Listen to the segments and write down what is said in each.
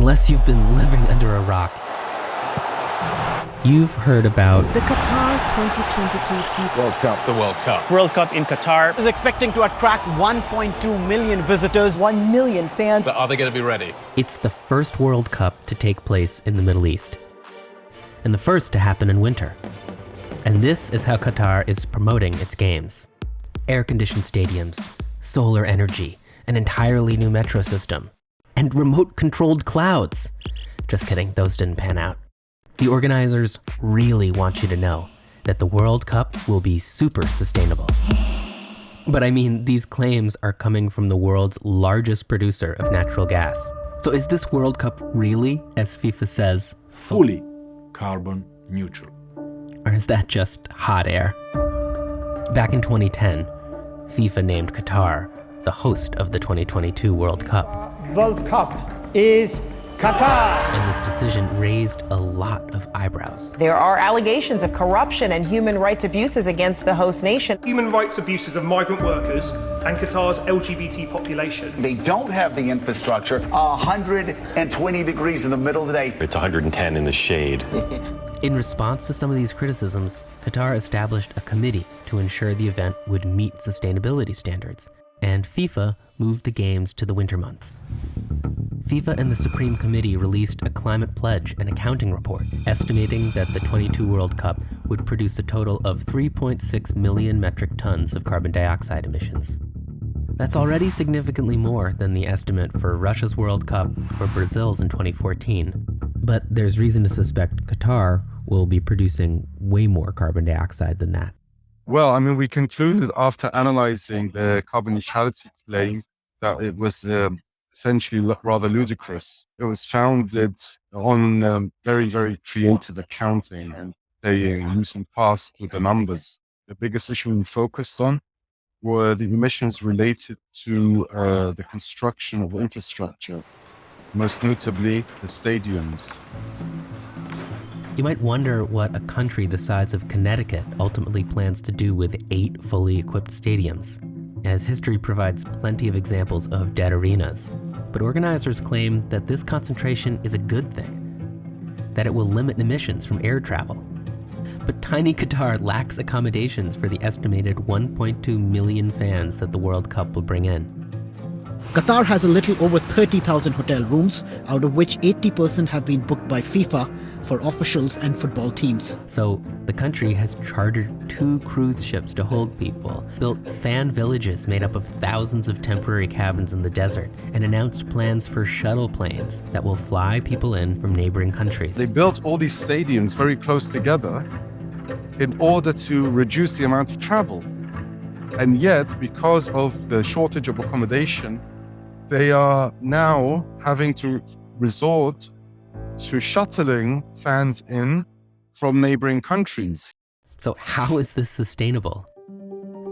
unless you've been living under a rock, you've heard about the Qatar 2022 FIFA World Cup. The World Cup. World Cup in Qatar is expecting to attract 1.2 million visitors. 1 million fans. But are they going to be ready? It's the first World Cup to take place in the Middle East, and the first to happen in winter. And this is how Qatar is promoting its games. Air-conditioned stadiums, solar energy, an entirely new metro system, and remote-controlled clouds. Just kidding, those didn't pan out. The organizers really want you to know that the World Cup will be super sustainable. But I mean, these claims are coming from the world's largest producer of natural gas. So is this World Cup really, as FIFA says, Fully carbon neutral. or is that just hot air? Back in 2010, FIFA named Qatar the host of the 2022 World Cup. World Cup is Qatar. And this decision raised a lot of eyebrows. There are allegations of corruption and human rights abuses against the host nation. Human rights abuses of migrant workers and Qatar's LGBT population. They don't have the infrastructure. 120 degrees in the middle of the day. It's 110 in the shade. In response to some of these criticisms, Qatar established a committee to ensure the event would meet sustainability standards, and FIFA moved the games to the winter months. FIFA and the Supreme Committee released a climate pledge and accounting report estimating that the 22 World Cup would produce a total of 3.6 million metric tons of carbon dioxide emissions. That's already significantly more than the estimate for Russia's World Cup or Brazil's in 2014. But there's reason to suspect Qatar will be producing way more carbon dioxide than that. Well, I mean, we concluded after analyzing the carbon neutrality claim that it was essentially rather ludicrous. It was founded on very, very creative accounting and playing using past with the numbers. The biggest issue we focused on were the emissions related to the construction of infrastructure, most notably the stadiums. You might wonder what a country the size of Connecticut ultimately plans to do with 8 fully equipped stadiums, as history provides plenty of examples of dead arenas. But organizers claim that this concentration is a good thing, that it will limit emissions from air travel. But tiny Qatar lacks accommodations for the estimated 1.2 million fans that the World Cup will bring in. Qatar has a little over 30,000 hotel rooms, out of which 80% have been booked by FIFA for officials and football teams. So the country has chartered 2 cruise ships to hold people, built fan villages made up of thousands of temporary cabins in the desert, and announced plans for shuttle planes that will fly people in from neighboring countries. They built all these stadiums very close together in order to reduce the amount of travel. And yet, because of the shortage of accommodation, they are now having to resort to shuttling fans in from neighboring countries. So how is this sustainable?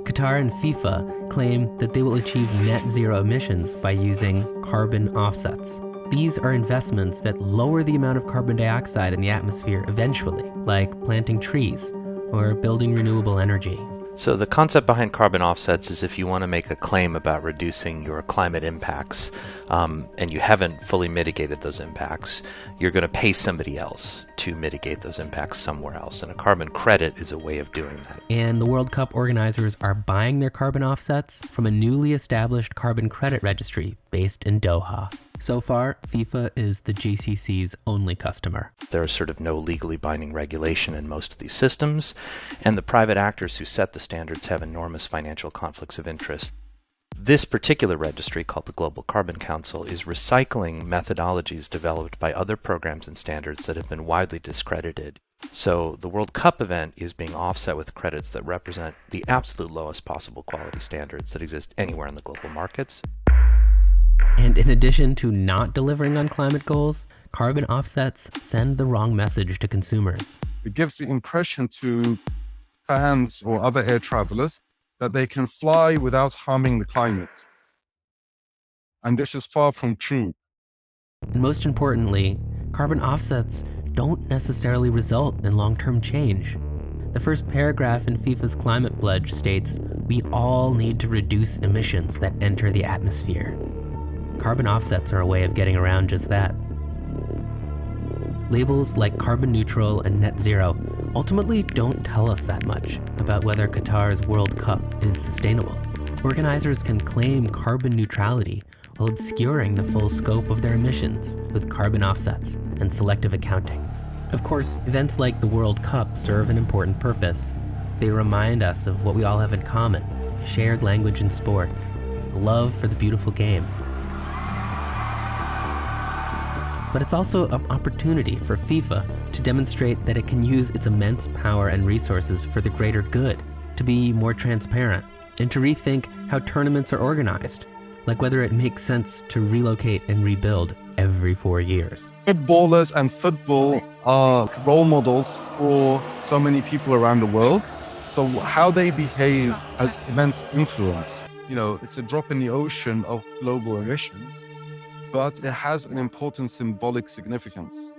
Qatar and FIFA claim that they will achieve net zero emissions by using carbon offsets. These are investments that lower the amount of carbon dioxide in the atmosphere eventually, like planting trees or building renewable energy. So the concept behind carbon offsets is if you want to make a claim about reducing your climate impacts and you haven't fully mitigated those impacts, you're going to pay somebody else to mitigate those impacts somewhere else. And a carbon credit is a way of doing that. And the World Cup organizers are buying their carbon offsets from a newly established carbon credit registry based in Doha. So far, FIFA is the GCC's only customer. There is sort of no legally binding regulation in most of these systems, and the private actors who set the standards have enormous financial conflicts of interest. This particular registry, called the Global Carbon Council, is recycling methodologies developed by other programs and standards that have been widely discredited. So the World Cup event is being offset with credits that represent the absolute lowest possible quality standards that exist anywhere in the global markets. And in addition to not delivering on climate goals, carbon offsets send the wrong message to consumers. It gives the impression to fans or other air travelers that they can fly without harming the climate. And this is far from true. And most importantly, carbon offsets don't necessarily result in long-term change. The first paragraph in FIFA's climate pledge states, "We all need to reduce emissions that enter the atmosphere." Carbon offsets are a way of getting around just that. Labels like carbon neutral and net zero ultimately don't tell us that much about whether Qatar's World Cup is sustainable. Organizers can claim carbon neutrality while obscuring the full scope of their emissions with carbon offsets and selective accounting. Of course, events like the World Cup serve an important purpose. They remind us of what we all have in common, a shared language in sport, a love for the beautiful game. But it's also an opportunity for FIFA to demonstrate that it can use its immense power and resources for the greater good, to be more transparent, and to rethink how tournaments are organized, like whether it makes sense to relocate and rebuild every 4 years. Footballers and football are role models for so many people around the world. So how they behave has immense influence. You know, it's a drop in the ocean of global emissions, but it has an important symbolic significance.